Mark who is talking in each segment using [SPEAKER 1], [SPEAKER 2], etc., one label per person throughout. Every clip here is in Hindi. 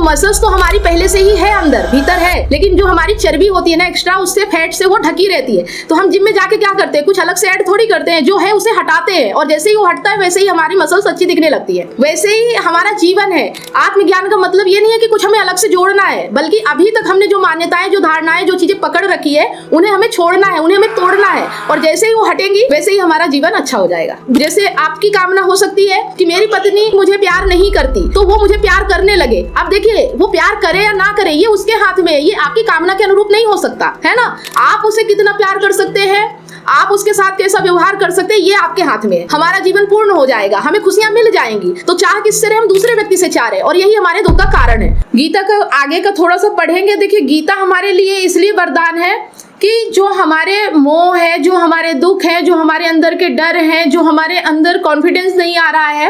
[SPEAKER 1] मसल्स तो हमारी पहले से ही है, अंदर भीतर है, लेकिन जो हमारी चर्बी होती है ना एक्स्ट्रा, उससे फैट से वो ढकी रहती है। तो हम जिम में जाके क्या करते हैं, कुछ अलग से ऐड थोड़ी करते हैं, जो है उसे हटाते हैं, और जैसे ही वो हटता है वैसे ही हमारी मसल्स अच्छी दिखने लगती है। वैसे ही हमारा जीवन है। आत्मज्ञान का मतलब ये नहीं है कि कुछ हमें अलग से जोड़ना है, बल्कि अभी तक हमने जो मान्यताएं, जो धारणाएं, जो चीजें पकड़ रखी है, उन्हें हमें छोड़ना है, उन्हें हमें तोड़ना है, और जैसे ही वो हटेंगी वैसे ही हमारा जीवन अच्छा हो जाएगा। जैसे आपकी कामना हो सकती है कि मेरी पत्नी मुझे प्यार नहीं करती, तो वो मुझे प्यार करने लगे। अब देखिए, वो प्यार करे या ना करे ये उसके हाथ में है, ये आपकी कामना के अनुरूप नहीं हो सकता है ना। आप उसे कितना प्यार कर सकते हैं, आप उसके साथ कैसा व्यवहार कर सकते हैं, ये आपके हाथ में है। हमारा जीवन पूर्ण हो जाएगा, हमें खुशियां मिल जाएंगी। तो चाह किससे रहे, हम दूसरे व्यक्ति से चाह रहे, और यही हमारे दुख का कारण है। गीता का आगे का थोड़ा सा पढ़ेंगे। देखिए, गीता हमारे लिए इसलिए वरदान है कि जो हमारे मोह है, जो हमारे दुख है, जो हमारे अंदर के डर हैं, जो हमारे अंदर कॉन्फिडेंस नहीं आ रहा है,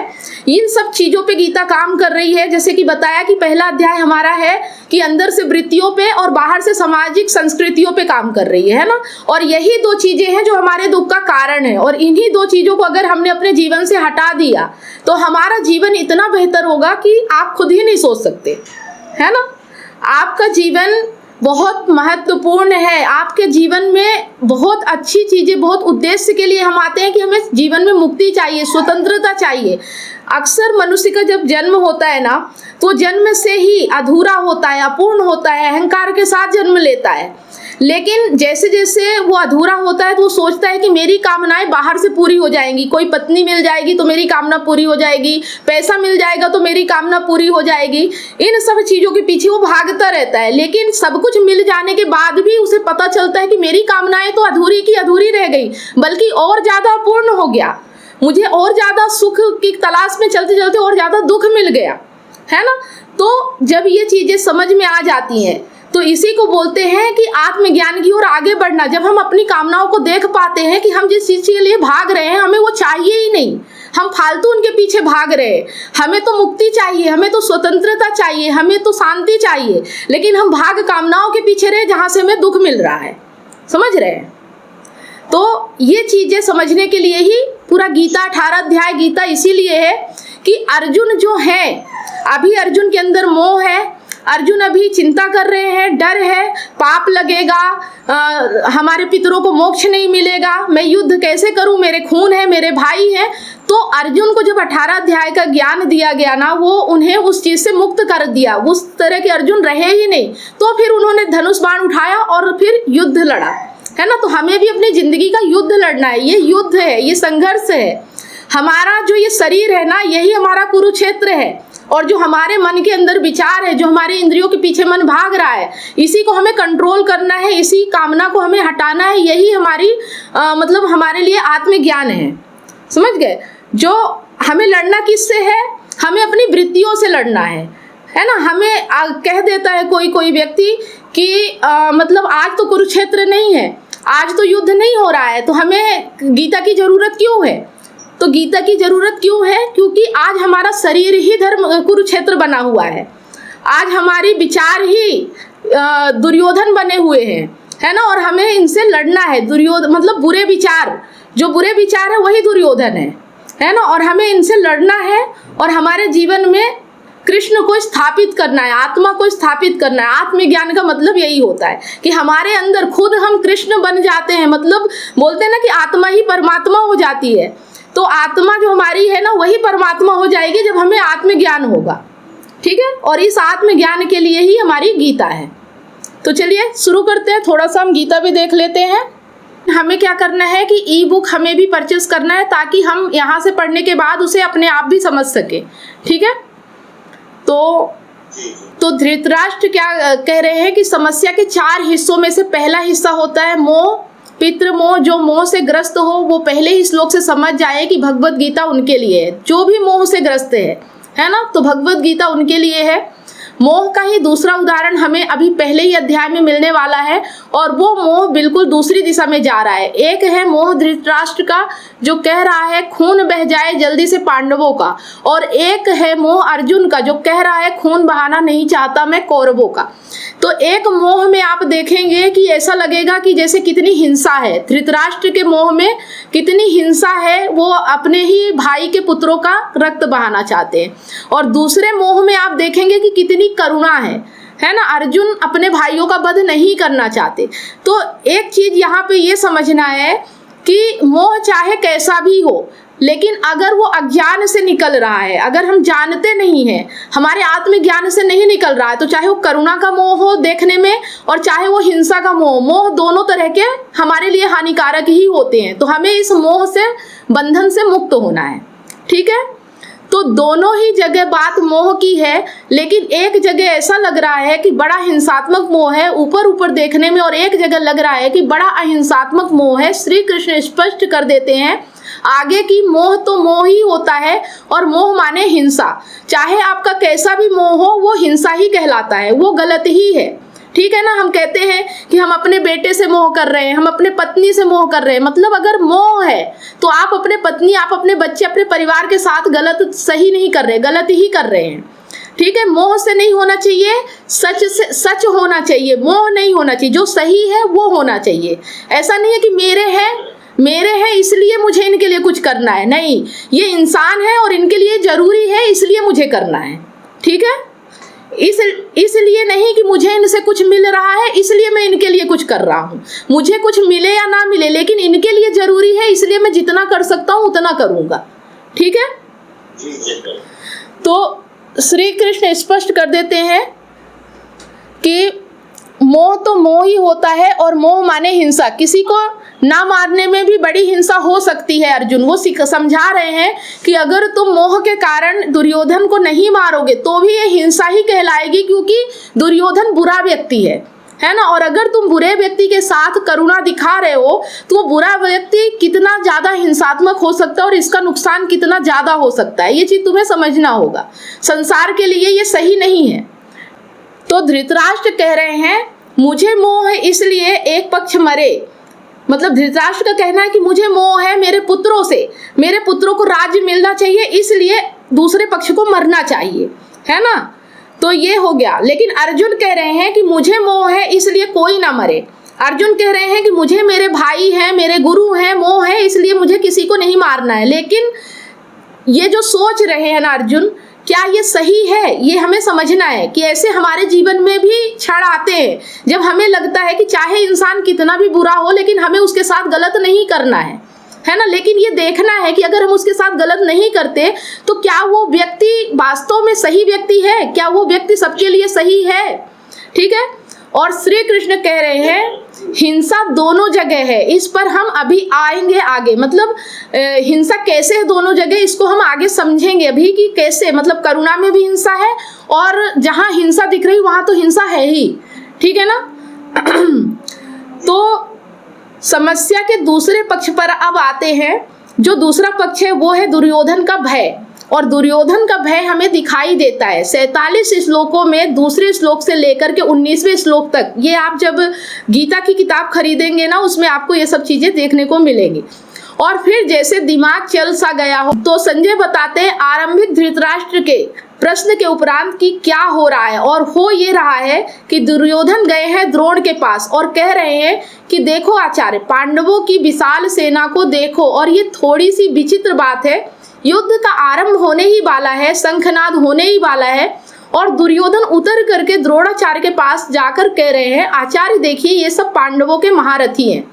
[SPEAKER 1] इन सब चीजों पे गीता काम कर रही है। जैसे कि बताया कि पहला अध्याय हमारा है कि अंदर से वृत्तियों पे और बाहर से सामाजिक संस्कृतियों पे काम कर रही है ना। और यही दो चीजें हैं जो हमारे दुख का कारण है, और इन्हीं दो चीजों को अगर हमने अपने जीवन से हटा दिया तो हमारा जीवन इतना बेहतर होगा कि आप खुद ही नहीं सोच सकते, है ना। आपका जीवन बहुत महत्वपूर्ण है। आपके जीवन में बहुत अच्छी चीजें, बहुत उद्देश्य के लिए हम आते हैं कि हमें जीवन में मुक्ति चाहिए, स्वतंत्रता चाहिए। अक्सर मनुष्य का जब जन्म होता है ना, तो जन्म से ही अधूरा होता है, अपूर्ण होता है, अहंकार के साथ जन्म लेता है। लेकिन जैसे जैसे वो अधूरा होता है तो वो सोचता है कि मेरी कामनाएं बाहर से पूरी हो जाएंगी, कोई पत्नी मिल जाएगी तो मेरी कामना पूरी हो जाएगी, पैसा मिल जाएगा तो मेरी कामना पूरी हो जाएगी। इन सब चीजों के पीछे वो भागता रहता है। लेकिन सब कुछ मिल जाने के बाद भी उसे पता चलता है कि मेरी कामनाएं तो अधूरी की अधूरी रह गई, बल्कि और ज्यादा पूर्ण हो गया। मुझे और ज्यादा सुख की तलाश में चलते चलते और ज्यादा दुख मिल गया, है ना। तो जब ये चीजें समझ में आ जाती हैं तो इसी को बोलते हैं कि आत्मज्ञान की ओर आगे बढ़ना। जब हम अपनी कामनाओं को देख पाते हैं कि हम जिस चीज के लिए भाग रहे हैं हमें वो चाहिए ही नहीं, हम फालतू उनके पीछे भाग रहे हैं। हमें तो मुक्ति चाहिए, हमें तो स्वतंत्रता चाहिए, हमें तो शांति चाहिए, लेकिन हम भाग कामनाओं के पीछे रहे जहां से हमें दुख मिल रहा है। समझ रहे हैं। तो ये चीजें समझने के लिए ही पूरा गीता 18 अध्याय गीता इसीलिए है कि अर्जुन जो है, अभी अर्जुन के अंदर मोह है, अर्जुन अभी चिंता कर रहे हैं, डर है, पाप लगेगा, हमारे पितरों को मोक्ष नहीं मिलेगा, मैं युद्ध कैसे करूं, मेरे खून है, मेरे भाई हैं। तो अर्जुन को जब 18 अध्याय का ज्ञान दिया गया ना, वो उन्हें उस चीज से मुक्त कर दिया, उस तरह के अर्जुन रहे ही नहीं। तो फिर उन्होंने धनुष बाण उठाया और फिर युद्ध लड़ा, है ना। तो हमें भी अपनी जिंदगी का युद्ध लड़ना है। ये युद्ध है, ये संघर्ष है। हमारा जो ये शरीर है ना, यही हमारा कुरुक्षेत्र है, और जो हमारे मन के अंदर विचार है, जो हमारे इंद्रियों के पीछे मन भाग रहा है, इसी को हमें कंट्रोल करना है, इसी कामना को हमें हटाना है। यही हमारी मतलब हमारे लिए आत्मज्ञान है। समझ गए। जो हमें लड़ना किससे है, हमें अपनी वृत्तियों से लड़ना है ना। हमें कह देता है कोई कोई व्यक्ति कि मतलब आज तो कुरुक्षेत्र नहीं है, आज तो युद्ध नहीं हो रहा है, तो हमें गीता की जरूरत क्यों है। तो गीता की जरूरत क्यों है, क्योंकि आज हमारा शरीर ही धर्म कुरुक्षेत्र बना हुआ है। आज हमारी विचार ही दुर्योधन बने हुए हैं, है ना। और हमें इनसे लड़ना है। दुर्योधन मतलब बुरे विचार, जो बुरे विचार है वही दुर्योधन है ना। और हमें इनसे लड़ना है और हमारे जीवन में कृष्ण को स्थापित करना है, आत्मा को स्थापित करना है। आत्मज्ञान का मतलब यही होता है कि हमारे अंदर खुद हम कृष्ण बन जाते हैं। मतलब बोलते हैं ना कि आत्मा ही परमात्मा हो जाती है। तो आत्मा जो हमारी है ना, वही परमात्मा हो जाएगी जब हमें आत्मज्ञान होगा। ठीक है। और इस आत्मज्ञान के लिए ही हमारी गीता है। तो चलिए शुरू करते हैं। थोड़ा सा हम गीता भी देख लेते हैं। हमें क्या करना है कि ई बुक हमें भी परचेस करना है, ताकि हम यहाँ से पढ़ने के बाद उसे अपने आप भी समझ सके। ठीक है। तो धृतराष्ट्र क्या कह रहे हैं कि समस्या के 4 हिस्सों में से पहला हिस्सा होता है मोह, पितृ मोह। जो मोह से ग्रस्त हो वो पहले ही श्लोक से समझ जाए कि भगवत गीता उनके लिए है। जो भी मोह से ग्रस्त है ना, तो भगवत गीता उनके लिए है। मोह का ही दूसरा उदाहरण हमें अभी पहले ही अध्याय में मिलने वाला है, और वो मोह बिल्कुल दूसरी दिशा में जा रहा है। एक है मोह धृतराष्ट्र का, जो कह रहा है खून बह जाए जल्दी से पांडवों का, और एक है मोह अर्जुन का, जो कह रहा है खून बहाना नहीं चाहता मैं कौरवों का। तो एक मोह में आप देखेंगे कि ऐसा लगेगा कि जैसे कितनी हिंसा है। धृतराष्ट्र के मोह में कितनी हिंसा है, वो अपने ही भाई के पुत्रों का रक्त बहाना चाहते हैं। और दूसरे मोह में आप देखेंगे कि कितनी करुणा है ना। अर्जुन अपने भाइयों का वध नहीं करना चाहते। तो एक चीज यहाँ पे ये समझना है कि मोह चाहे कैसा भी हो, लेकिन अगर वो अज्ञान से निकल रहा है, अगर हम जानते नहीं हैं, हमारे आत्मज्ञान से नहीं निकल रहा है, तो चाहे वो करुणा का मोह हो देखने में और चाहे वो हिंसा का मोह दोनों तरह के हमारे लिए हानिकारक ही होते हैं। तो हमें इस मोह से, बंधन से मुक्त होना है, ठीक है। तो दोनों ही जगह बात मोह की है, लेकिन एक जगह ऐसा लग रहा है कि बड़ा हिंसात्मक मोह है ऊपर ऊपर देखने में, और एक जगह लग रहा है कि बड़ा अहिंसात्मक मोह है। श्री कृष्ण स्पष्ट कर देते हैं आगे की मोह तो मोह ही होता है, और मोह माने हिंसा। चाहे आपका कैसा भी मोह हो, वो हिंसा ही कहलाता है, वो गलत ही है, ठीक है ना। हम कहते हैं कि हम अपने बेटे से मोह कर रहे हैं, हम अपने पत्नी से मोह कर रहे हैं, मतलब अगर मोह है तो आप अपने पत्नी, आप अपने बच्चे, अपने परिवार के साथ गलत सही नहीं कर रहे, गलत ही कर रहे हैं, ठीक है। मोह से नहीं होना चाहिए, सच से सच होना चाहिए, मोह नहीं होना चाहिए, जो सही है वो होना चाहिए। ऐसा नहीं है कि मेरे हैं इसलिए मुझे इनके लिए कुछ करना है, नहीं, ये इंसान है और इनके लिए जरूरी है इसलिए मुझे करना है, ठीक है। इसलिए नहीं कि मुझे इनसे कुछ मिल रहा है इसलिए मैं इनके लिए कुछ कर रहा हूँ। मुझे कुछ मिले या ना मिले, लेकिन इनके लिए जरूरी है इसलिए मैं जितना कर सकता हूँ उतना करूँगा, ठीक है। तो श्री कृष्ण स्पष्ट कर देते हैं कि मोह तो मोह ही होता है, और मोह माने हिंसा। किसी को ना मारने में भी बड़ी हिंसा हो सकती है। अर्जुन वो समझा रहे हैं कि अगर तुम मोह के कारण दुर्योधन को नहीं मारोगे तो भी ये हिंसा ही कहलाएगी, क्योंकि दुर्योधन बुरा व्यक्ति है ना। और अगर तुम बुरे व्यक्ति के साथ करुणा दिखा रहे हो तो वो बुरा व्यक्ति कितना ज्यादा हिंसात्मक हो सकता है और इसका नुकसान कितना ज्यादा हो सकता है, ये चीज तुम्हें समझना होगा। संसार के लिए ये सही नहीं है। तो धृतराष्ट्र कह रहे हैं मुझे मोह है इसलिए एक पक्ष मरे, मतलब धृतराष्ट्र का कहना है कि मुझे मोह है मेरे पुत्रों से, मेरे पुत्रों को राज्य मिलना चाहिए इसलिए दूसरे पक्ष को मरना चाहिए, है ना। तो ये हो गया। लेकिन अर्जुन कह रहे हैं कि मुझे मोह है इसलिए कोई ना मरे। अर्जुन कह रहे हैं कि मुझे मेरे भाई हैं, मेरे गुरु हैं, मोह है इसलिए मुझे किसी को नहीं मारना है। लेकिन ये जो सोच रहे हैं ना अर्जुन, क्या ये सही है, ये हमें समझना है कि ऐसे हमारे जीवन में भी क्षण आते हैं जब हमें लगता है कि चाहे इंसान कितना भी बुरा हो लेकिन हमें उसके साथ गलत नहीं करना है ना। लेकिन ये देखना है कि अगर हम उसके साथ गलत नहीं करते तो क्या वो व्यक्ति वास्तव में सही व्यक्ति है, क्या वो व्यक्ति सबके लिए सही है, ठीक है। और श्री कृष्ण कह रहे हैं हिंसा दोनों जगह है, इस पर हम अभी आएंगे आगे। मतलब हिंसा कैसे है दोनों जगह, इसको हम आगे समझेंगे अभी कि कैसे, मतलब करुणा में भी हिंसा है और जहां हिंसा दिख रही वहां तो हिंसा है ही, ठीक है ना। तो समस्या के दूसरे पक्ष पर अब आते हैं। जो दूसरा पक्ष है वो है दुर्योधन का भय, और दुर्योधन का भय हमें दिखाई देता है 47 श्लोकों में, दूसरे श्लोक से लेकर के 19वें श्लोक तक। ये आप जब गीता की किताब खरीदेंगे ना उसमें आपको ये सब चीजें देखने को मिलेंगी। और फिर जैसे दिमाग चल सा गया हो तो संजय बताते हैं आरंभिक धृतराष्ट्र के प्रश्न के उपरांत कि क्या हो रहा है। और हो ये रहा है कि दुर्योधन गए हैं द्रोण के पास और कह रहे हैं कि देखो आचार्य, पांडवों की विशाल सेना को देखो, और ये थोड़ी सी विचित्र बात है, युद्ध का आरंभ होने ही वाला है, शंखनाद होने ही वाला है, और दुर्योधन उतर करके द्रोणाचार्य के पास जाकर कह रहे हैं आचार्य देखिए ये सब पांडवों के महारथी हैं,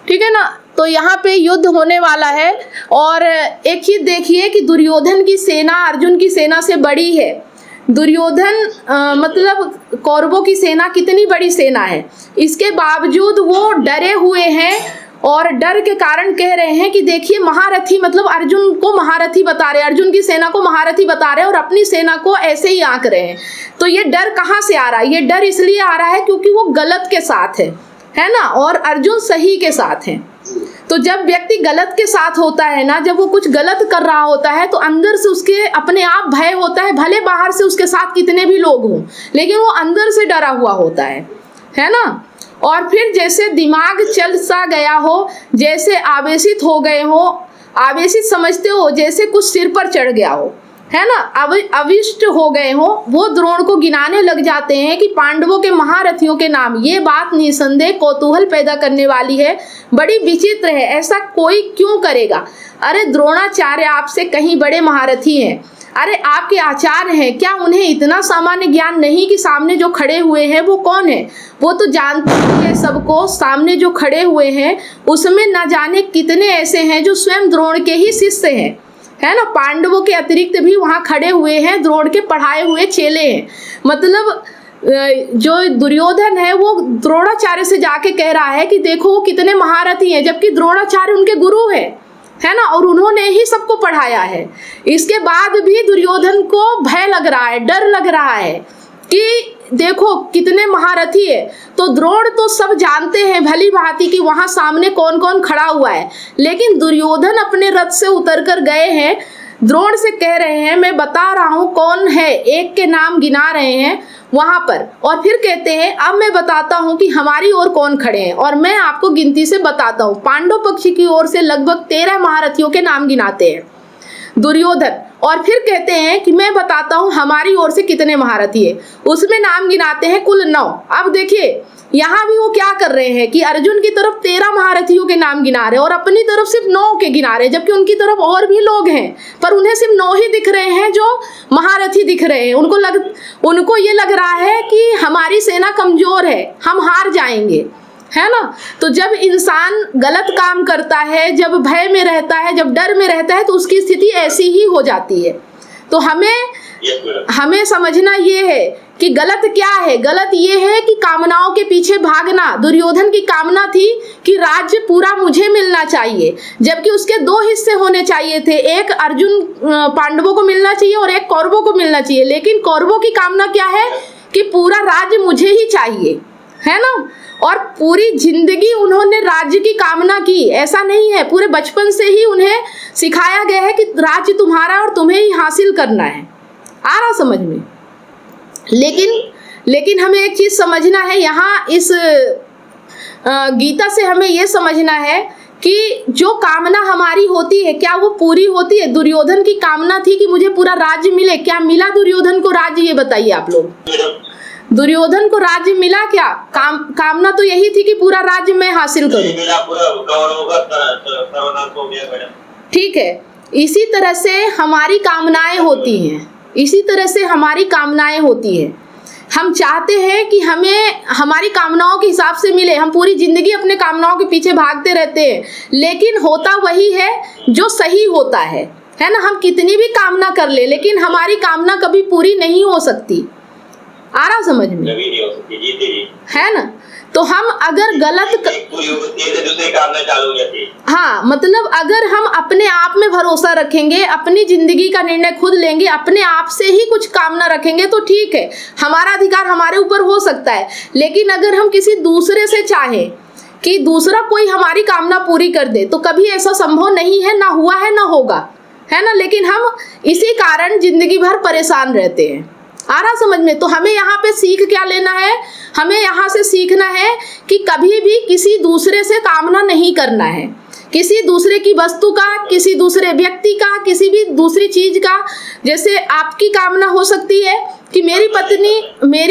[SPEAKER 1] ठीक है ना। तो यहाँ पे युद्ध होने वाला है। और एक चीज देखिए कि दुर्योधन की सेना अर्जुन की सेना से बड़ी है। दुर्योधन मतलब कौरवों की सेना कितनी बड़ी सेना है, इसके बावजूद वो डरे हुए हैं और डर के कारण कह रहे हैं कि देखिए महारथी, मतलब अर्जुन को महारथी बता रहे हैं, अर्जुन की सेना को महारथी बता रहे हैं और अपनी सेना को ऐसे ही आंक रहे हैं। तो ये डर कहाँ से आ रहा है? ये डर इसलिए आ रहा है क्योंकि वो गलत के साथ है ना, और अर्जुन सही के साथ है। तो जब व्यक्ति गलत के साथ होता है ना, जब वो कुछ गलत कर रहा होता है तो अंदर से उसके अपने आप भय होता है, भले बाहर से उसके साथ कितने भी लोग हों लेकिन वो अंदर से डरा हुआ होता है ना। और फिर जैसे दिमाग चल सा गया हो, जैसे आवेशित हो गए हो, आवेशित समझते हो जैसे कुछ सिर पर चढ़ गया हो, है ना, अविष्ट हो गए हो, वो द्रोण को गिनाने लग जाते हैं कि पांडवों के महारथियों के नाम। ये बात निसंदेह कौतूहल पैदा करने वाली है, बड़ी विचित्र है, ऐसा कोई क्यों करेगा? अरे द्रोणाचार्य आपसे कहीं बड़े महारथी हैं, अरे आपके आचार्य हैं, क्या उन्हें इतना सामान्य ज्ञान नहीं कि सामने जो खड़े हुए हैं वो कौन है? वो तो जानते हैं सबको, सामने जो खड़े हुए हैं उसमें न जाने कितने ऐसे हैं जो स्वयं द्रोण के ही शिष्य हैं, है ना। पांडवों के अतिरिक्त भी वहाँ खड़े हुए हैं, द्रोण के पढ़ाए हुए चेले हैं। मतलब जो दुर्योधन है वो द्रोणाचार्य से जाके कह रहा है कि देखो वो कितने महारथी हैं, जबकि द्रोणाचार्य उनके गुरु है ना, और उन्होंने ही सबको पढ़ाया है। इसके बाद भी दुर्योधन को भय लग रहा है, डर लग रहा है कि देखो कितने महारथी है। तो द्रोण तो सब जानते हैं भली भांति कि वहां सामने कौन कौन खड़ा हुआ है, लेकिन दुर्योधन अपने रथ से उतर कर गए हैं, द्रोण से कह रहे हैं मैं बता रहा हूं कौन है, एक के नाम गिना रहे हैं वहां पर, और फिर कहते हैं अब मैं बताता हूं कि हमारी ओर कौन खड़े हैं, और मैं आपको गिनती से बताता हूं। पांडव पक्ष की ओर से लगभग 13 महारथियों के नाम गिनाते हैं दुर्योधन, और फिर कहते हैं कि मैं बताता हूं हमारी ओर से कितने महारथी है, उसमें नाम गिनाते हैं कुल 9। अब देखिए यहाँ भी वो क्या कर रहे हैं कि अर्जुन की तरफ 13 महारथियों के नाम गिना रहे हैं और अपनी तरफ सिर्फ 9 के गिना रहे हैं, जबकि उनकी तरफ और भी लोग हैं, पर उन्हें सिर्फ 9 ही दिख रहे हैं जो महारथी दिख रहे हैं। उनको ये लग रहा है कि हमारी सेना कमजोर है, हम हार जाएंगे, है ना। तो जब इंसान गलत काम करता है, जब भय में रहता है, जब डर में रहता है, तो उसकी स्थिति ऐसी ही हो जाती है। तो हमें समझना ये है कि गलत क्या है। गलत ये है कि कामनाओं के पीछे भागना। दुर्योधन की कामना थी कि राज्य पूरा मुझे मिलना चाहिए, जबकि उसके 2 हिस्से होने चाहिए थे, एक अर्जुन पांडवों को मिलना चाहिए और एक कौरवों को मिलना चाहिए। लेकिन कौरवों की कामना क्या है कि पूरा राज्य मुझे ही चाहिए, है ना। और पूरी जिंदगी उन्होंने राज्य की कामना की, ऐसा नहीं है, पूरे बचपन से ही उन्हें सिखाया गया है कि राज्य तुम्हारा और तुम्हें ही हासिल करना है। आ रहा समझ में? लेकिन हमें एक चीज समझना है यहाँ, इस गीता से हमें ये समझना है कि जो कामना हमारी होती है क्या वो पूरी होती है? दुर्योधन की कामना थी कि मुझे पूरा राज्य मिले, क्या मिला दुर्योधन को राज्य? ये बताइए आप लोग, दुर्योधन को राज्य मिला क्या? कामना तो यही थी कि पूरा राज्य मैं हासिल करूं। ठीक है, इसी तरह से हमारी कामनाएं होती हैं, इसी तरह से हमारी कामनाएं होती है। हम चाहते हैं कि हमें हमारी कामनाओं के हिसाब से मिले, हम पूरी जिंदगी अपने कामनाओं के पीछे भागते रहते हैं, लेकिन होता वही है जो सही होता है ना। हम कितनी भी कामना कर ले, लेकिन हमारी कामना कभी पूरी नहीं हो सकती। आ रहा समझ में? है ना। तो हम अगर गलत हाँ, मतलब अगर हम अपने आप में भरोसा रखेंगे, अपनी जिंदगी का निर्णय खुद लेंगे, अपने आप से ही कुछ कामना रखेंगे तो ठीक है, हमारा अधिकार हमारे ऊपर हो सकता है। लेकिन अगर हम किसी दूसरे से चाहें कि दूसरा कोई हमारी कामना पूरी कर दे, तो कभी ऐसा संभव नहीं है, ना हुआ है ना होगा, है ना। लेकिन हम इसी कारण जिंदगी भर परेशान रहते हैं। आ रहा समझ में? तो हमें यहाँ पे सीख क्या लेना है? हमें यहाँ से सीखना है कि कभी भी किसी दूसरे से कामना नहीं करना है, किसी दूसरे की वस्तु का, किसी दूसरे व्यक्ति का, किसी भी दूसरी चीज का। जैसे आपकी कामना हो सकती है कि मेरी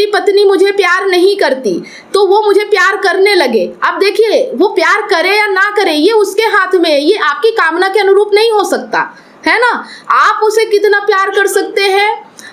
[SPEAKER 1] पत्नी मुझे प्यार नहीं करती, तो वो मुझे प्यार करने लगे। अब देखिए, वो प्यार करे या ना करे ये उसके हाथ में है, ये आपकी कामना के अनुरूप नहीं हो सकता, है ना। आप उसे कितना प्यार कर सकते हैं,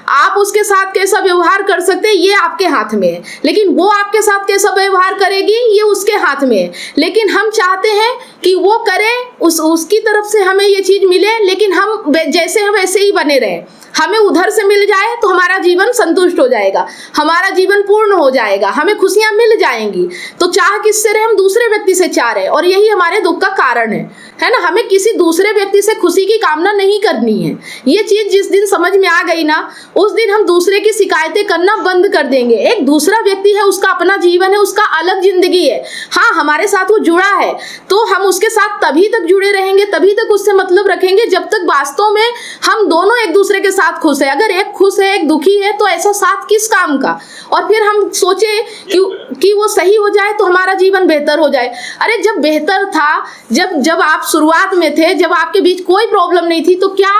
[SPEAKER 1] आप उसके साथ कैसा व्यवहार कर सकते हैं, ये आपके हाथ में है। लेकिन वो आपके साथ कैसा व्यवहार करेगी ये उसके हाथ में है। लेकिन हम चाहते हैं कि वो करे, उसकी तरफ से हमें ये चीज मिले, लेकिन हम जैसे हैं वैसे ही बने रहें। हमें उधर से मिल जाए तो हमारा जीवन संतुष्ट हो जाएगा, हमारा जीवन पूर्ण हो जाएगा, हमें खुशियां मिल जाएंगी। तो चाह किससे रहे? हम दूसरे व्यक्ति से चाह रहे, और यही हमारे दुख का कारण है ना। हमें किसी दूसरे व्यक्ति से खुशी की कामना नहीं करनी है। ये चीज जिस दिन समझ में आ गई ना, उस दिन हम दूसरे की शिकायतें करना बंद कर देंगे। एक दूसरा व्यक्ति है, उसका अपना जीवन है, उसका अलग जिंदगी है। हाँ, हमारे साथ वो जुड़ा है तो हम उसके साथ तभी तक जुड़े रहेंगे, तभी तक उससे मतलब रखेंगे जब तक वास्तव में हम दोनों एक दूसरे के साथ खुश है। अगर एक खुश है एक दुखी है तो ऐसा साथ किस काम का? और फिर हम सोचे कि वो सही हो जाए तो हमारा जीवन बेहतर हो जाए। अरे जब बेहतर था, जब आप शुरुआत में थे, जब आपके बीच कोई प्रॉब्लम नहीं थी, तो क्या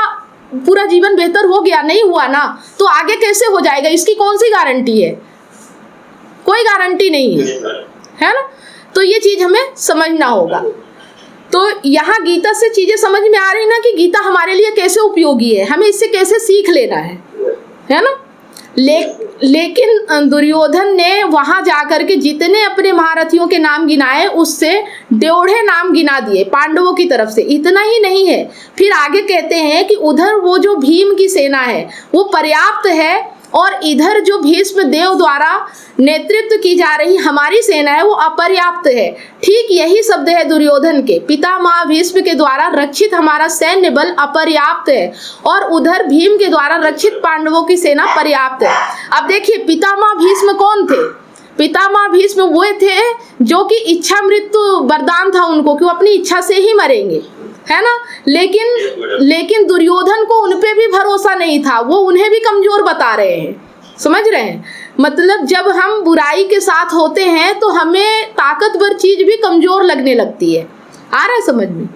[SPEAKER 1] पूरा जीवन बेहतर हो गया? नहीं हुआ ना। तो आगे कैसे हो जाएगा, इसकी कौन सी गारंटी है? कोई गारंटी नहीं है ना। तो ये चीज हमें समझना होगा। तो यहाँ गीता से चीजें समझ में आ रही ना कि गीता हमारे लिए कैसे उपयोगी है, हमें इससे कैसे सीख लेना है ना। लेकिन दुर्योधन ने वहां जाकर के जितने अपने महारथियों के नाम गिनाए उससे 1.5 नाम गिना दिए पांडवों की तरफ से। इतना ही नहीं है, फिर आगे कहते हैं कि उधर वो जो भीम की सेना है वो पर्याप्त है और इधर जो भीष्म देव द्वारा नेतृत्व की जा रही हमारी सेना है वो अपर्याप्त है। ठीक यही शब्द है दुर्योधन के, पितामह भीष्म के द्वारा रक्षित हमारा सैन्य बल अपर्याप्त है और उधर भीम के द्वारा रक्षित पांडवों की सेना पर्याप्त है। अब देखिए पितामह भीष्म कौन थे? पितामह भीष्म वो थे जो कि इच्छा मृत्यु वरदान था उनको कि वो अपनी इच्छा से ही मरेंगे, है ना। लेकिन दुर्योधन को उनपे भी भरोसा नहीं था, वो उन्हें भी कमजोर बता रहे हैं, समझ रहे हैं। मतलब जब हम बुराई के साथ होते हैं तो हमें ताकतवर चीज भी कमजोर लगने लगती है, आ रहा है समझ में।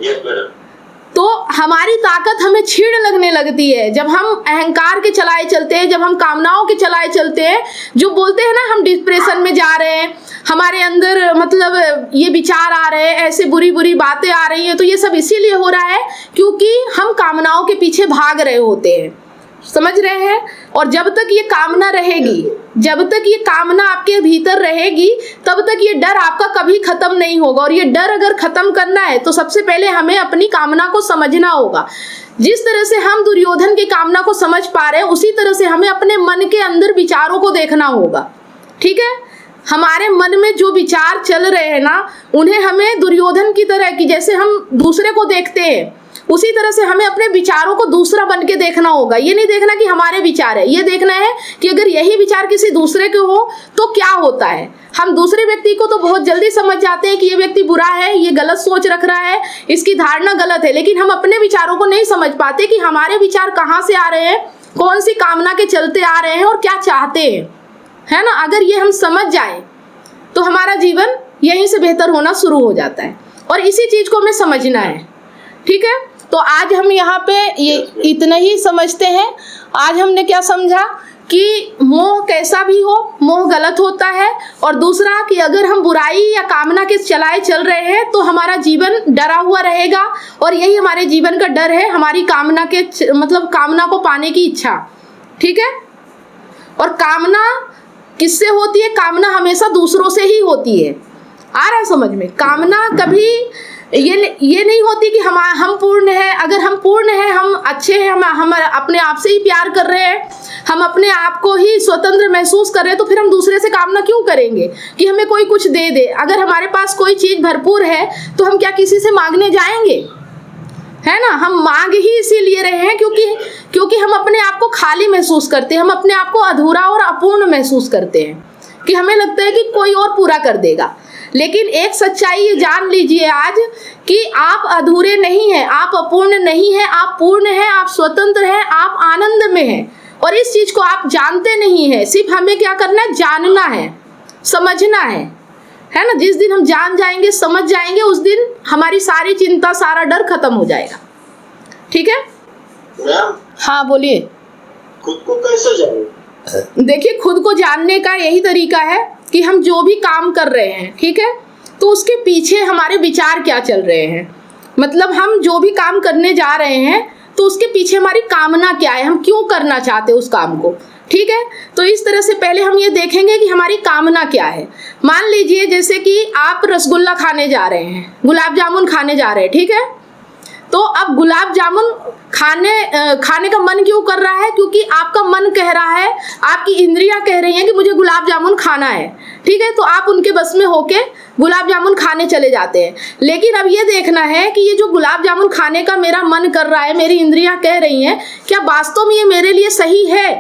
[SPEAKER 1] तो हमारी ताकत हमें छीड़ लगने लगती है जब हम अहंकार के चलाए चलते हैं, जब हम कामनाओं के चलाए चलते हैं। जो बोलते हैं ना हम डिप्रेशन में जा रहे हैं, हमारे अंदर मतलब ये विचार आ रहे हैं, ऐसे बुरी बुरी बातें आ रही हैं, तो ये सब इसीलिए हो रहा है क्योंकि हम कामनाओं के पीछे भाग रहे होते हैं, समझ रहे हैं। और जब तक ये कामना रहेगी, जब तक ये कामना आपके भीतर रहेगी, तब तक ये डर आपका कभी खत्म नहीं होगा। और ये डर अगर खत्म करना है तो सबसे पहले हमें अपनी कामना को समझना होगा। जिस तरह से हम दुर्योधन की कामना को समझ पा रहे हैं उसी तरह से हमें अपने मन के अंदर विचारों को देखना होगा, ठीक है। हमारे मन में जो विचार चल रहे हैं ना, उन्हें हमें दुर्योधन की तरह की जैसे हम दूसरे को देखते हैं उसी तरह से हमें अपने विचारों को दूसरा बन के देखना होगा। ये नहीं देखना कि हमारे विचार है, ये देखना है कि अगर यही विचार किसी दूसरे के हो तो क्या होता है। हम दूसरे व्यक्ति को तो बहुत जल्दी समझ जाते हैं कि ये व्यक्ति बुरा है, ये गलत सोच रख रहा है, इसकी धारणा गलत है, लेकिन हम अपने विचारों को नहीं समझ पाते कि हमारे विचार कहाँ से आ रहे हैं, कौन सी कामना के चलते आ रहे हैं और क्या चाहते हैं, है ना। अगर ये हम समझ जाए तो हमारा जीवन यहीं से बेहतर होना शुरू हो जाता है और इसी चीज को हमें समझना है, ठीक है। तो आज हम यहाँ पे ये इतना ही समझते हैं। आज हमने क्या समझा कि मोह कैसा भी हो, मोह गलत होता है। और दूसरा कि अगर हम बुराई या कामना के चलाए चल रहे हैं तो हमारा जीवन डरा हुआ रहेगा और यही हमारे जीवन का डर है, हमारी कामना के मतलब कामना को पाने की इच्छा, ठीक है। और कामना किससे होती है? कामना हमेशा दूसरों से ही होती है, आ रहा है समझ में। कामना कभी ये नहीं होती कि हम पूर्ण है। अगर हम पूर्ण है, हम अच्छे हैं, हम अपने आप से ही प्यार कर रहे हैं, हम अपने आप को ही स्वतंत्र महसूस कर रहे हैं, तो फिर हम दूसरे से कामना क्यों करेंगे कि हमें कोई कुछ दे दे। अगर हमारे पास कोई चीज भरपूर है तो हम क्या किसी से मांगने जाएंगे, है ना। हम मांग ही इसीलिए रहे हैं क्योंकि हम अपने आप को खाली महसूस करते हैं, हम अपने आप को अधूरा और अपूर्ण महसूस करते हैं कि हमें लगता है कि कोई और पूरा कर देगा। लेकिन एक सच्चाई ये जान लीजिए आज कि आप अधूरे नहीं हैं, आप अपूर्ण नहीं हैं, आप पूर्ण हैं, आप स्वतंत्र हैं, आप आनंद में हैं। और इस चीज को आप जानते नहीं हैं, सिर्फ हमें क्या करना है? जानना है, समझना है ना। जिस दिन हम जान जाएंगे, समझ जाएंगे, उस दिन हमारी सारी चिंता, सारा डर खत्म हो जाएगा, ठीक है। हाँ बोलिए।
[SPEAKER 2] खुद को कैसे जाने?
[SPEAKER 1] देखिए, खुद को जानने का यही तरीका है कि हम जो भी काम कर रहे हैं, ठीक है, तो उसके पीछे हमारे विचार क्या चल रहे हैं। मतलब हम जो भी काम करने जा रहे हैं तो उसके पीछे हमारी कामना क्या है, हम क्यों करना चाहते हैं उस काम को, ठीक है। तो इस तरह से पहले हम ये देखेंगे कि हमारी कामना क्या है। मान लीजिए जैसे कि आप रसगुल्ला खाने जा रहे हैं, गुलाब जामुन खाने जा रहे हैं, ठीक है। तो अब गुलाब जामुन खाने का मन क्यों कर रहा है? क्योंकि आपका मन कह रहा है, आपकी इंद्रियां कह रही हैं कि मुझे गुलाब जामुन खाना है, ठीक है। तो आप उनके बस में होके गुलाब जामुन खाने चले जाते हैं। लेकिन अब ये देखना है कि ये जो गुलाब जामुन खाने का मेरा मन कर रहा है, मेरी इंद्रियां कह रही हैं, क्या वास्तव में ये मेरे लिए सही है,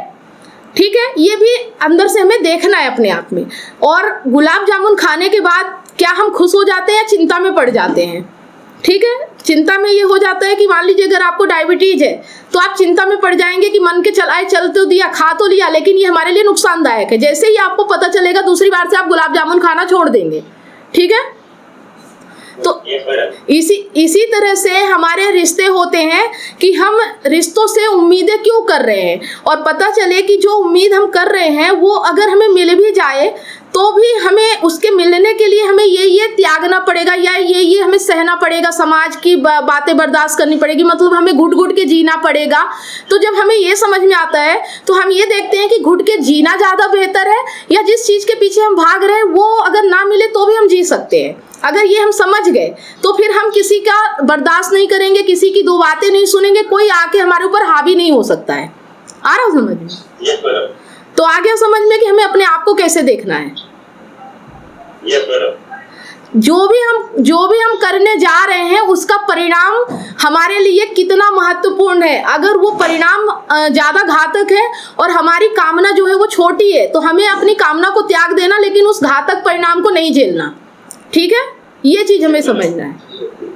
[SPEAKER 1] ठीक है। ये भी अंदर से हमें देखना है अपने आप में। और गुलाब जामुन खाने के बाद क्या हम खुश हो जाते हैं या चिंता में पड़ जाते हैं, ठीक है। चिंता में ये हो जाता है कि मान लीजिए अगर आपको डायबिटीज है तो आप चिंता में पड़ जाएंगे कि मन के चलाए चल तो दिया, खा तो लिया, लेकिन ये हमारे लिए नुकसानदायक है। जैसे ही आपको पता चलेगा दूसरी बार से आप गुलाब जामुन खाना छोड़ देंगे, ठीक है। तो इसी तरह से हमारे रिश्ते होते हैं कि हम रिश्तों से उम्मीदें क्यों कर रहे हैं, और पता चले कि जो उम्मीद हम कर रहे हैं वो अगर हमें मिल भी जाए तो भी हमें उसके मिलने के लिए हमें ये त्यागना पड़ेगा, या ये हमें सहना पड़ेगा, समाज की बातें बर्दाश्त करनी पड़ेगी, मतलब हमें घुट घुट के जीना पड़ेगा। तो जब हमें ये समझ में आता है तो हम ये देखते हैं कि घुट के जीना ज़्यादा बेहतर है, या जिस चीज़ के पीछे हम भाग रहे हैं वो अगर ना मिले तो भी हम जी सकते हैं। अगर ये हम समझ गए तो फिर हम किसी का बर्दाश्त नहीं करेंगे, किसी की दो बातें नहीं सुनेंगे, कोई आके हमारे ऊपर हावी नहीं हो सकता है। आ रहा समझ में? तो आ गया समझ में कि हमें अपने आप को कैसे देखना है। जो भी हम करने जा रहे हैं उसका परिणाम हमारे लिए कितना महत्वपूर्ण है। अगर वो परिणाम ज़्यादा घातक है और हमारी कामना जो है वो छोटी है तो हमें अपनी कामना को त्याग देना, लेकिन उस घातक परिणाम को नहीं झेलना। ठीक है, ये चीज़ हमें समझना है।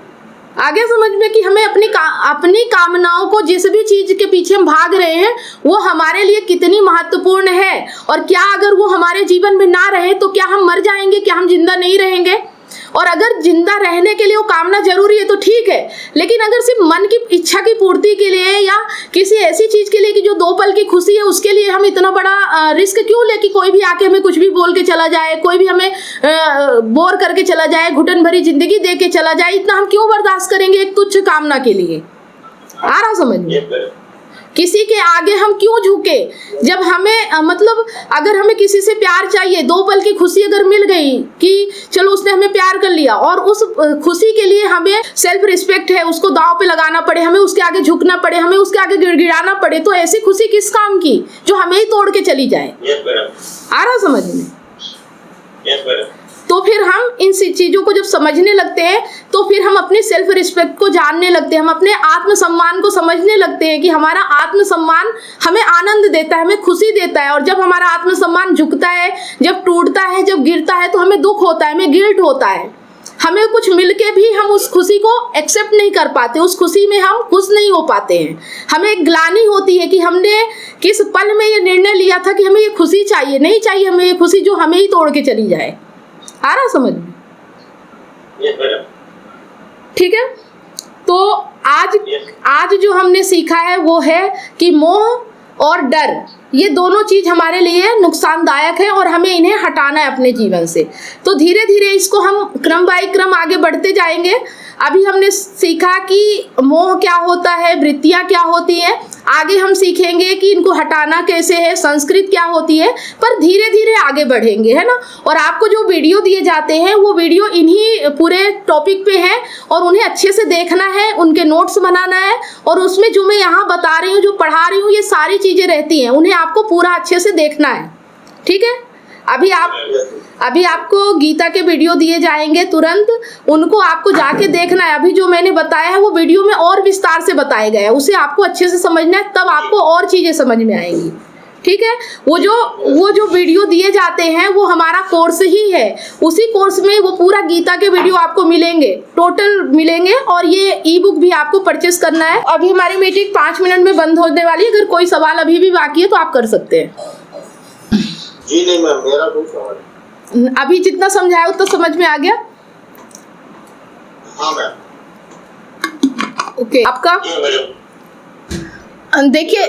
[SPEAKER 1] आगे समझ में कि हमें अपनी कामनाओं को, जिस भी चीज के पीछे हम भाग रहे हैं वो हमारे लिए कितनी महत्वपूर्ण है, और क्या अगर वो हमारे जीवन में ना रहे तो क्या हम मर जाएंगे, क्या हम जिंदा नहीं रहेंगे। और अगर जिंदा रहने के लिए वो कामना जरूरी है तो ठीक है, लेकिन अगर सिर्फ मन की इच्छा की पूर्ति के लिए या किसी ऐसी चीज के लिए कि जो 2 पल की खुशी है उसके लिए हम इतना बड़ा रिस्क क्यों ले कि कोई भी आके हमें कुछ भी बोल के चला जाए, कोई भी हमें बोर करके चला जाए, घुटन भरी जिंदगी दे के चला जाए, इतना हम क्यों बर्दाश्त करेंगे एक तुच्छ कामना के लिए। आ रहा समझ में? किसी के आगे हम क्यों झुके, जब हमें मतलब अगर हमें किसी से प्यार चाहिए, 2 पल की खुशी अगर मिल गई कि चलो उसने हमें प्यार कर लिया, और उस खुशी के लिए हमें सेल्फ रिस्पेक्ट है उसको दांव पे लगाना पड़े, हमें उसके आगे झुकना पड़े, हमें उसके आगे गिड़गिड़ाना पड़े, तो ऐसी खुशी किस काम की जो हमें ही तोड़ के चली जाए। आ रहा समझ में? तो फिर हम इन चीज़ों को जब समझने लगते हैं तो फिर हम अपने सेल्फ रिस्पेक्ट को जानने लगते हैं, हम अपने आत्मसम्मान को समझने लगते हैं कि हमारा आत्मसम्मान हमें आनंद देता है, हमें खुशी देता है। और जब हमारा आत्मसम्मान झुकता है, जब टूटता है, जब गिरता है तो हमें दुख होता है, हमें गिल्ट होता है, हमें कुछ मिलके भी हम उस खुशी को एक्सेप्ट नहीं कर पाते, उस खुशी में हम खुश नहीं हो पाते हैं। हमें एक ग्लानि होती है कि हमने किस पल में ये निर्णय लिया था कि हमें ये खुशी चाहिए, नहीं चाहिए हमें ये खुशी जो हमें ही तोड़ के चली जाए। आ रहा समझ में? ठीक है, तो आज जो हमने सीखा है वो है कि मोह और डर ये दोनों चीज हमारे लिए नुकसानदायक है और हमें इन्हें हटाना है अपने जीवन से। तो धीरे धीरे इसको हम क्रम बाय क्रम आगे बढ़ते जाएंगे। अभी हमने सीखा कि मोह क्या होता है, वृत्तियां क्या होती हैं, आगे हम सीखेंगे कि इनको हटाना कैसे है, संस्कृत क्या होती है, पर धीरे धीरे आगे बढ़ेंगे, है ना। और आपको जो वीडियो दिए जाते हैं वो वीडियो इन्हीं पूरे टॉपिक पे है और उन्हें अच्छे से देखना है, उनके नोट्स बनाना है, और उसमें जो मैं यहाँ बता रही हूँ, जो पढ़ा रही हूँ, ये सारी चीज़ें रहती हैं, उन्हें आपको पूरा अच्छे से देखना है। ठीक है, अभी आपको गीता के वीडियो दिए जाएंगे तुरंत, उनको आपको जाके देखना है। अभी जो मैंने बताया है वो वीडियो में और विस्तार से बताया गया है, उसे आपको अच्छे से समझना है, तब आपको और चीज़ें समझ में आएंगी। ठीक है, वो जो वीडियो दिए जाते हैं वो हमारा कोर्स ही है, उसी कोर्स में वो पूरा गीता के वीडियो आपको मिलेंगे, टोटल मिलेंगे, और ये ई बुक भी आपको परचेस करना है। अभी हमारी मीटिंग 5 मिनट में बंद होने वाली है, अगर कोई सवाल अभी भी बाकी है तो आप कर सकते हैं।
[SPEAKER 2] जी नहीं मैम, मेरा कोई सवाल।
[SPEAKER 1] अभी जितना समझाया उतना समझ में आ गया?
[SPEAKER 2] हाँ मैम।
[SPEAKER 1] ओके, आपका देखिए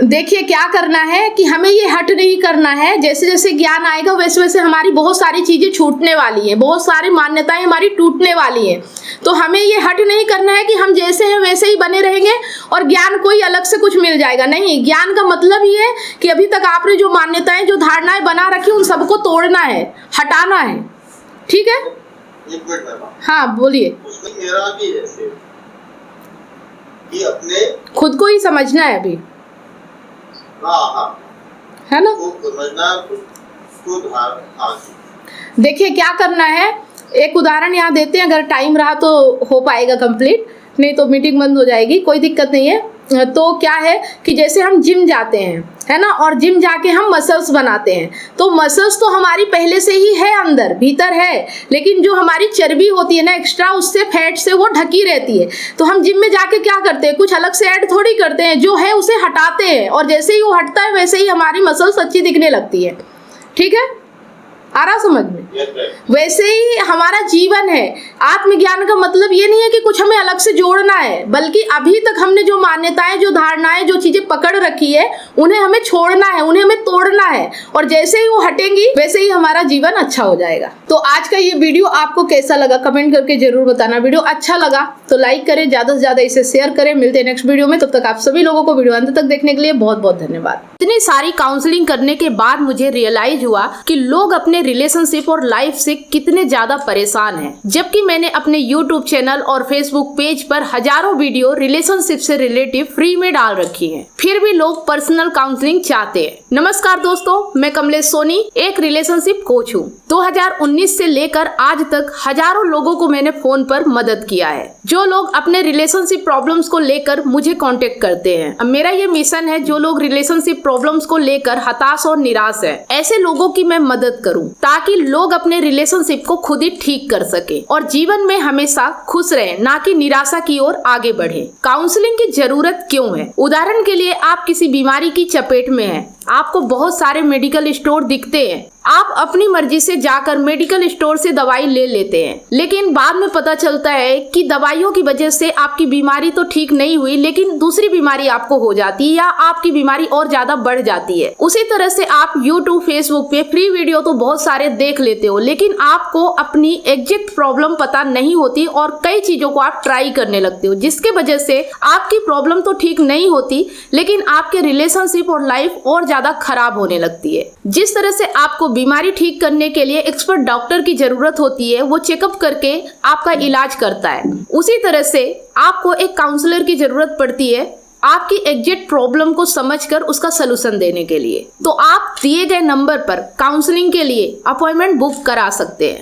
[SPEAKER 1] देखिए क्या करना है कि हमें ये हट नहीं करना है। जैसे जैसे ज्ञान आएगा वैसे वैसे हमारी बहुत सारी चीजें छूटने वाली हैं, बहुत सारी मान्यताएं हमारी टूटने वाली हैं। तो हमें ये हट नहीं करना है कि हम जैसे हैं वैसे ही बने रहेंगे और ज्ञान कोई अलग से कुछ मिल जाएगा। नहीं, ज्ञान का मतलब ये है कि अभी तक आपने जो मान्यताएं, जो धारणाएं बना रखी, उन सबको तोड़ना है, हटाना है। ठीक है, हाँ बोलिए।
[SPEAKER 2] उसमें मेरा भी ऐसे कि अपने
[SPEAKER 1] खुद को ही समझना है अभी।
[SPEAKER 2] हाँ
[SPEAKER 1] है ना,
[SPEAKER 2] खुद समझना, खुद हाँ।
[SPEAKER 1] देखिए क्या करना है, एक उदाहरण यहाँ देते हैं, अगर टाइम रहा तो हो पाएगा कंप्लीट, नहीं तो मीटिंग बंद हो जाएगी, कोई दिक्कत नहीं है। तो क्या है कि जैसे हम जिम जाते हैं, है ना, और जिम जाके हम मसल्स बनाते हैं, तो मसल्स तो हमारी पहले से ही है, अंदर भीतर है, लेकिन जो हमारी चर्बी होती है ना एक्स्ट्रा, उससे फैट से वो ढकी रहती है। तो हम जिम में जाके क्या करते हैं, कुछ अलग से ऐड थोड़ी करते हैं, जो है उसे हटाते हैं, और जैसे ही वो हटता है वैसे ही हमारी मसल्स अच्छी दिखने लगती है। ठीक है, आ रहा समझ में?
[SPEAKER 2] Yes, ma'am.
[SPEAKER 1] वैसे ही हमारा जीवन है। आत्मज्ञान का मतलब ये नहीं है कि कुछ हमें अलग से जोड़ना है, बल्कि अभी तक हमने जो मान्यताएं, जो धारणाएं, जो चीजें पकड़ रखी है, उन्हें हमें छोड़ना है, उन्हें हमें तोड़ना है, और जैसे ही वो हटेंगी वैसे ही हमारा जीवन अच्छा हो जाएगा। तो आज का ये वीडियो आपको कैसा लगा कमेंट करके जरूर बताना। वीडियो अच्छा लगा तो लाइक करें, ज्यादा से ज्यादा इसे शेयर करें। मिलते हैं नेक्स्ट वीडियो में, तब तक आप सभी लोगों को वीडियो अंत तक देखने के लिए बहुत बहुत धन्यवाद। इतनी सारी काउंसलिंग करने के बाद मुझे रियलाइज हुआ कि लोग अपने रिलेशनशिप और लाइफ से कितने ज्यादा परेशान हैं, जबकि मैंने अपने YouTube चैनल और Facebook पेज पर हजारों वीडियो रिलेशनशिप से रिलेटिव फ्री में डाल रखी हैं। फिर भी लोग पर्सनल काउंसलिंग चाहते हैं। नमस्कार दोस्तों, मैं कमलेश सोनी एक रिलेशनशिप कोच हूँ। 2019 से लेकर आज तक हजारों लोगों को मैंने फोन पर मदद किया है, जो लोग अपने रिलेशनशिप प्रॉब्लम्स को लेकर मुझे कांटेक्ट करते हैं। अब मेरा ये मिशन है, जो लोग रिलेशनशिप प्रॉब्लम्स को लेकर हताश और निराश है, ऐसे लोगों की मैं मदद करूं, ताकि लोग अपने रिलेशनशिप को खुद ही ठीक कर सके और जीवन में हमेशा खुश रहे, ना कि निराशा की ओर आगे बढ़े। काउंसलिंग की जरूरत क्यों है? उदाहरण के लिए आप किसी बीमारी की चपेट में हैं, आपको बहुत सारे मेडिकल स्टोर दिखते हैं, आप अपनी मर्जी से जाकर मेडिकल स्टोर से दवाई ले लेते हैं, लेकिन बाद में पता चलता है कि दवाइयों की वजह से आपकी बीमारी तो ठीक नहीं हुई, लेकिन दूसरी बीमारी आपको हो जाती है या आपकी बीमारी और ज्यादा बढ़ जाती है। उसी तरह से आप YouTube, Facebook पे फ्री वीडियो तो बहुत सारे देख लेते हो, लेकिन आपको अपनी एग्जैक्ट प्रॉब्लम पता नहीं होती और कई चीजों को आप ट्राई करने लगते हो, जिसके वजह से आपकी प्रॉब्लम तो ठीक नहीं होती, लेकिन आपके रिलेशनशिप और लाइफ और ज्यादा खराब होने लगती है। जिस तरह से आपको बीमारी ठीक करने के लिए एक्सपर्ट डॉक्टर की जरूरत होती है, वो चेकअप करके आपका इलाज करता है, उसी तरह से आपको एक काउंसलर की जरूरत पड़ती है आपकी एग्जैक्ट प्रॉब्लम को समझकर उसका सलूशन देने के लिए। तो आप दिए गए नंबर पर काउंसलिंग के लिए अपॉइंटमेंट बुक करा सकते हैं।